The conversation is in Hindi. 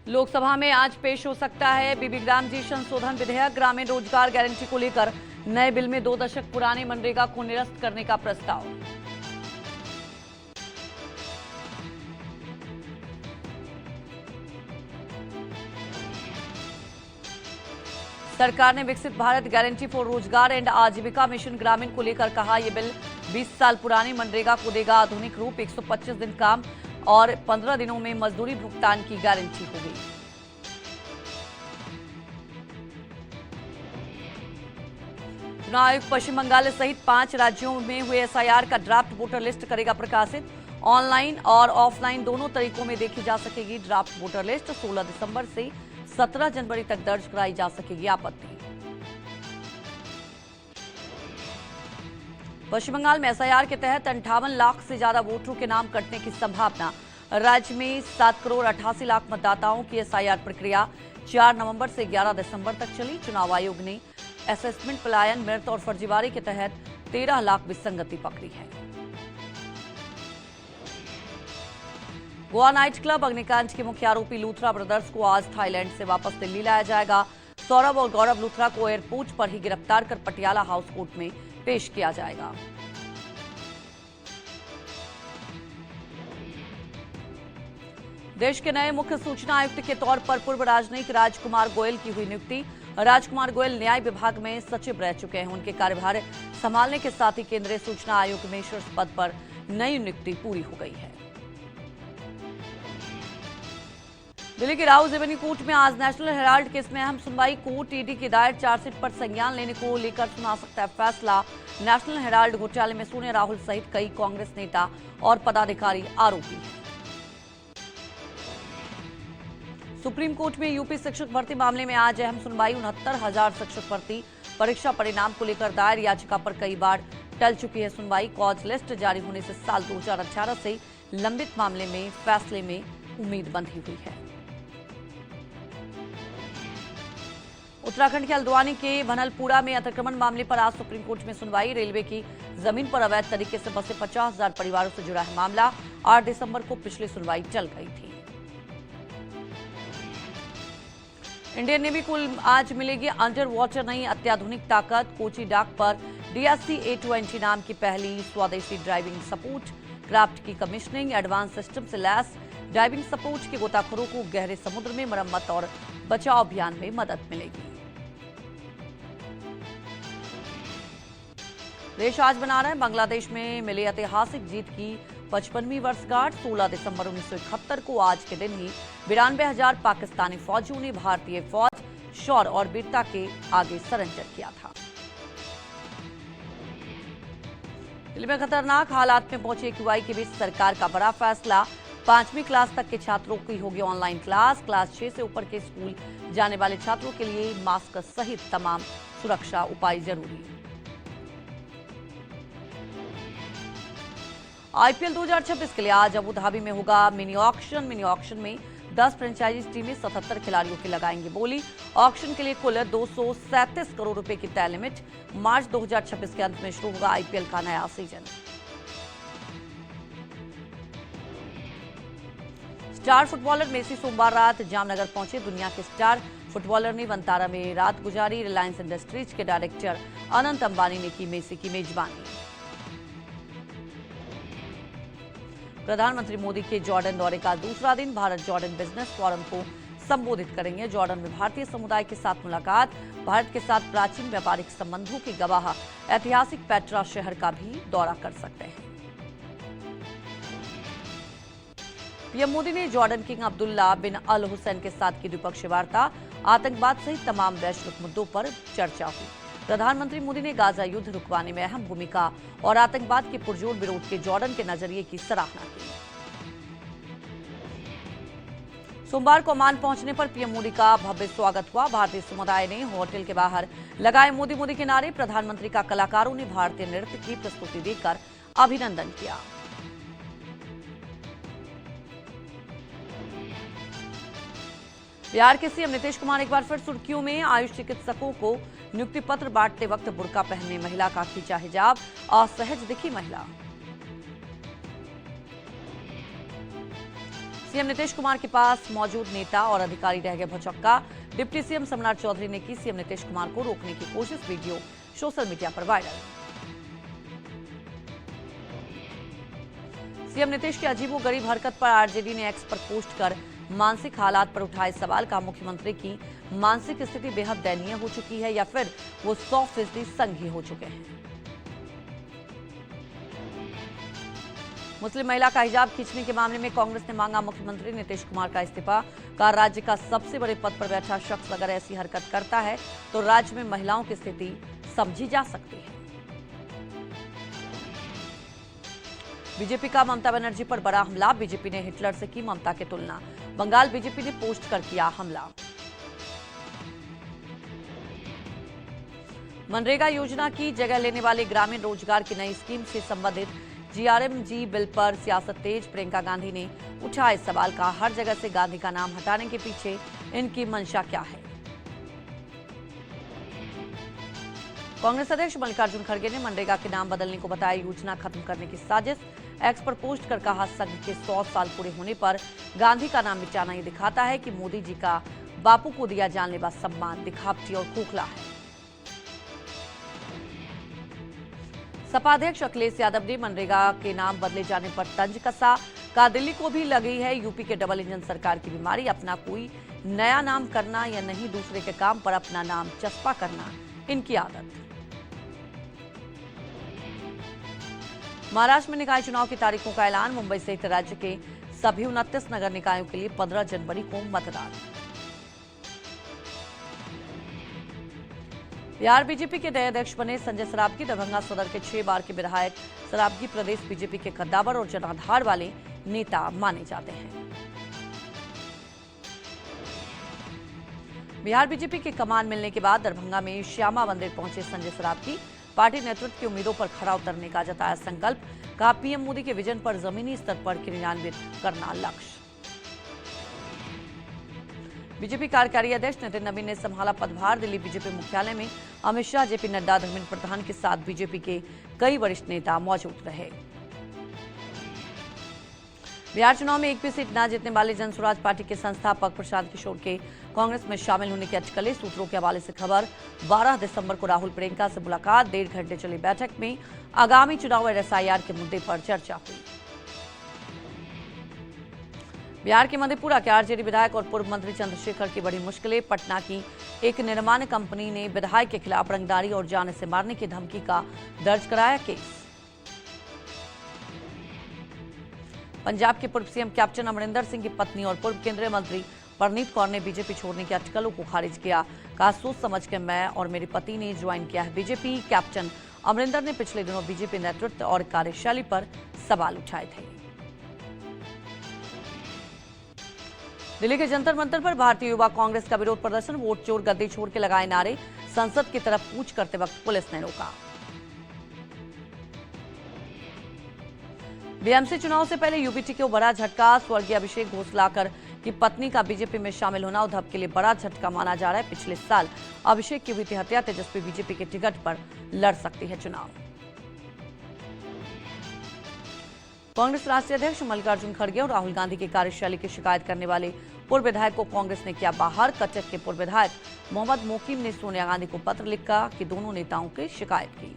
लोकसभा में आज पेश हो सकता है बीबीग्राम जी संशोधन विधेयक। ग्रामीण रोजगार गारंटी को लेकर नए बिल में 2 दशक पुराने मनरेगा को निरस्त करने का प्रस्ताव। सरकार ने विकसित भारत गारंटी फॉर रोजगार एंड आजीविका मिशन ग्रामीण को लेकर कहा, यह बिल 20 साल पुराने मनरेगा को देगा आधुनिक रूप। 125 दिन काम और 15 दिनों में मजदूरी भुगतान की गारंटी होगी। चुनाव आयोग पश्चिम बंगाल सहित 5 राज्यों में हुए एसआईआर का ड्राफ्ट वोटर लिस्ट करेगा प्रकाशित। ऑनलाइन और ऑफलाइन दोनों तरीकों में देखी जा सकेगी ड्राफ्ट वोटर लिस्ट। 16 दिसंबर से 17 जनवरी तक दर्ज कराई जा सकेगी आपत्ति। पश्चिम बंगाल में एसआईआर के तहत 58 लाख से ज्यादा वोटरों के नाम कटने की संभावना। राज्य में 7 करोड़ 88 लाख मतदाताओं की एसआईआर प्रक्रिया 4 नवंबर से 11 दिसंबर तक चली। चुनाव आयोग ने असेसमेंट पलायन, मृत और फर्जीवाड़े के तहत 13 लाख विसंगति पकड़ी है। गोवा नाइट क्लब अग्निकांड के मुख्य आरोपी लूथरा ब्रदर्स को आज थाईलैंड से वापस दिल्ली लाया जाएगा। सौरभ और गौरव लूथरा को एयरपोर्ट पर ही गिरफ्तार कर पटियाला हाउस कोर्ट में पेश किया जाएगा। देश के नए मुख्य सूचना आयुक्त के तौर पर पूर्व राजनयिक राजकुमार गोयल की हुई नियुक्ति। राजकुमार गोयल न्याय विभाग में सचिव रह चुके हैं। उनके कार्यभार संभालने के साथ ही केंद्रीय सूचना आयोग में शीर्ष पद पर नई नियुक्ति पूरी हो गई है। दिल्ली की राउज एवेन्यू कोर्ट में आज नेशनल हेराल्ड केस में अहम सुनवाई। कोर्ट ईडी की दायर चार्जशीट पर संज्ञान लेने को लेकर सुना सकता है फैसला। नेशनल हेराल्ड घोटाले में सोनिया राहुल सहित कई कांग्रेस नेता और पदाधिकारी आरोपी हैं। सुप्रीम कोर्ट में यूपी शिक्षक भर्ती मामले में आज अहम सुनवाई। 69,000 शिक्षक भर्ती परीक्षा परिणाम को लेकर दायर याचिका पर कई बार टल चुकी है सुनवाई। कॉज लिस्ट जारी होने से साल 2018 से लंबित मामले में फैसले में उम्मीद बंधी हुई है। उत्तराखंड के हल्द्वानी के भनलपुरा में अतिक्रमण मामले पर आज सुप्रीम कोर्ट में सुनवाई। रेलवे की जमीन पर अवैध तरीके से बसे 50,000 परिवारों से जुड़ा है मामला। 8 दिसंबर को पिछली सुनवाई चल गई थी। इंडियन नेवी को आज मिलेगी अंडर वाटर नई अत्याधुनिक ताकत। कोची डाक पर DSC A20 नाम की पहली स्वदेशी ड्राइविंग सपोर्ट क्राफ्ट की कमीशनिंग। एडवांस सिस्टम से लैस ड्राइविंग सपोर्ट के गोताखोरों को गहरे समुद्र में मरम्मत और बचाव अभियान में मदद मिलेगी। देश आज मना रहा है बांग्लादेश में मिली ऐतिहासिक जीत की 55वीं वर्षगांठ। 16 दिसंबर 1971 को आज के दिन ही 92,000 पाकिस्तानी फौजियों ने भारतीय फौज शौर्य और वीरता के आगे सरेंडर किया था। दिल्ली में खतरनाक हालात में पहुंचे QI के बीच सरकार का बड़ा फैसला। 5वीं क्लास तक के छात्रों की होगी ऑनलाइन क्लास। क्लास 6 से ऊपर के स्कूल जाने वाले छात्रों के लिए मास्क सहित तमाम सुरक्षा उपाय जरूरी। IPL 2026 के लिए आज अबू धाबी में होगा मिनी ऑक्शन। मिनी ऑक्शन में 10 फ्रेंचाइजी टीमें 77 खिलाड़ियों की लगाएंगी बोली। ऑक्शन के लिए कुल 237 करोड़ रुपए की तय लिमिट। मार्च 2026 के अंत में शुरू होगा IPL का नया सीजन। स्टार फुटबॉलर मेसी सोमवार रात जामनगर पहुंचे। दुनिया के स्टार फुटबॉलर ने वनतारा में रात गुजारी। रिलायंस इंडस्ट्रीज के डायरेक्टर अनंत अंबानी ने की मेसी की मेजबानी। प्रधानमंत्री मोदी के जॉर्डन दौरे का दूसरा दिन। भारत जॉर्डन बिजनेस फोरम को संबोधित करेंगे। जॉर्डन में भारतीय समुदाय के साथ मुलाकात। भारत के साथ प्राचीन व्यापारिक संबंधों के गवाह ऐतिहासिक पेट्रा शहर का भी दौरा कर सकते हैं। पीएम मोदी ने जॉर्डन किंग अब्दुल्ला बिन अल हुसैन के साथ की द्विपक्षीय वार्ता। आतंकवाद सहित तमाम वैश्विक मुद्दों पर चर्चा हुई। प्रधानमंत्री मोदी ने गाजा युद्ध रुकवाने में अहम भूमिका और आतंकवाद के पुरजोर विरोध के जॉर्डन के नजरिए की सराहना की। सोमवार को ओमान पहुंचने पर पीएम मोदी का भव्य स्वागत हुआ। भारतीय समुदाय ने होटल के बाहर लगाए मोदी मोदी के नारे। प्रधानमंत्री का कलाकारों ने भारतीय नृत्य की प्रस्तुति देकर अभिनंदन किया। बिहार के सीएम नीतीश कुमार एक बार फिर सुर्खियों में। आयुष चिकित्सकों को नियुक्ति पत्र बांटते वक्त बुर्का पहनने महिला का खींचा हिजाब। असहज दिखी महिला। सीएम नीतीश कुमार के पास मौजूद नेता और अधिकारी रह गए भौचक्का। डिप्टी सीएम सम्राट चौधरी ने की सीएम नीतीश कुमार को रोकने की कोशिश, वीडियो सोशल मीडिया पर वायरल। सीएम नीतीश की अजीबोगरीब हरकत पर आरजेडी ने एक्स पर पोस्ट कर मानसिक हालात पर उठाए सवाल। का मुख्यमंत्री की मानसिक स्थिति बेहद दयनीय हो चुकी है या फिर वो 100% संघी हो चुके हैं। मुस्लिम महिला का हिजाब खींचने के मामले में कांग्रेस ने मांगा मुख्यमंत्री नीतीश कुमार का इस्तीफा। का राज्य का सबसे बड़े पद पर बैठा शख्स अगर ऐसी हरकत करता है तो राज्य में महिलाओं की स्थिति समझी जा सकती है। बीजेपी का ममता बनर्जी पर बड़ा हमला। बीजेपी ने हिटलर से की ममता की तुलना। बंगाल बीजेपी ने पोस्ट कर किया हमला। मनरेगा योजना की जगह लेने वाले ग्रामीण रोजगार की नई स्कीम से संबंधित जीआरएमजी बिल पर सियासत तेज। प्रियंका गांधी ने उठाए सवाल। का हर जगह से गांधी का नाम हटाने के पीछे इनकी मंशा क्या है। कांग्रेस अध्यक्ष मल्लिकार्जुन खड़गे ने मनरेगा के नाम बदलने को बताया योजना खत्म करने की साजिश। एक्स पर पोस्ट कर कहा संघ के 100 साल पूरे होने पर गांधी का नाम मिटाना ये दिखाता है कि मोदी जी का बापू को दिया जानलेवा सम्मान दिखावटी और खोखला है। सपा अध्यक्ष अखिलेश यादव ने मनरेगा के नाम बदले जाने पर तंज कसा। का दिल्ली को भी लगी है यूपी के डबल इंजन सरकार की बीमारी। अपना कोई नया नाम करना या नहीं दूसरे के काम पर अपना नाम चस्पा करना इनकी आदत। महाराष्ट्र में निकाय चुनाव की तारीखों का ऐलान। मुंबई सहित राज्य के सभी 29 नगर निकायों के लिए 15 जनवरी को मतदान। बिहार बीजेपी के नए अध्यक्ष बने संजय सरावगी। दरभंगा सदर के 6 बार के विधायक सरावगी प्रदेश बीजेपी के कद्दावर और जनाधार वाले नेता माने जाते हैं। बिहार बीजेपी के कमान मिलने के बाद दरभंगा में श्यामा मंदिर पहुंचे संजय सरावगी। पार्टी नेतृत्व की उम्मीदों पर खरा उतरने का जताया संकल्प। कहा पीएम मोदी के विजन पर जमीनी स्तर पर क्रियान्वित करना लक्ष्य। बीजेपी कार्यकारी अध्यक्ष नितिन नवीन ने संभाला पदभार। दिल्ली बीजेपी मुख्यालय में अमित शाह, जेपी नड्डा, धर्मेंद्र प्रधान के साथ बीजेपी के कई वरिष्ठ नेता मौजूद रहे। बिहार चुनाव में एक भी सीट न जीतने वाले जनसुराज पार्टी के संस्थापक प्रशांत किशोर के कांग्रेस में शामिल होने की अटकलें। सूत्रों के हवाले से खबर। 12 दिसंबर को राहुल प्रियंका से मुलाकात। 1.5 घंटे चली बैठक में आगामी चुनाव और एसआईआर के मुद्दे पर चर्चा हुई। बिहार के मधेपुरा के आरजेडी विधायक और पूर्व मंत्री चंद्रशेखर की बड़ी मुश्किलें। पटना की एक निर्माण कंपनी ने विधायक के खिलाफ रंगदारी और जान से मारने की धमकी का दर्ज कराया केस। पंजाब के पूर्व सीएम कैप्टन अमरिंदर सिंह की पत्नी और पूर्व केंद्रीय मंत्री परनीत कौर ने बीजेपी छोड़ने की अटकलों को खारिज किया। कहा सोच समझ के मैं और मेरे पति ने ज्वाइन किया है बीजेपी। कैप्टन अमरिंदर ने पिछले दिनों बीजेपी नेतृत्व और कार्यशैली पर सवाल उठाए थे। दिल्ली के जंतर मंतर पर भारतीय युवा कांग्रेस का विरोध प्रदर्शन। वोट चोर गद्दी छोड़ के लगाए नारे। संसद की तरफ कूच करते वक्त पुलिस ने रोका। बीएमसी चुनाव से पहले यूपीटी को बड़ा झटका। स्वर्गीय अभिषेक घोषलाकर की पत्नी का बीजेपी में शामिल होना उद्धव के लिए बड़ा झटका माना जा रहा है। पिछले साल अभिषेक की हुई थी हत्या। तेजस्वी बीजेपी के टिकट पर लड़ सकती है चुनाव। कांग्रेस राष्ट्रीय अध्यक्ष मल्लिकार्जुन खड़गे और राहुल गांधी की कार्यशैली की शिकायत करने वाले पूर्व विधायक को कांग्रेस ने किया बाहर। कटक के पूर्व विधायक मोहम्मद मोकीम ने सोनिया गांधी को पत्र लिखा कि दोनों नेताओं की शिकायत की।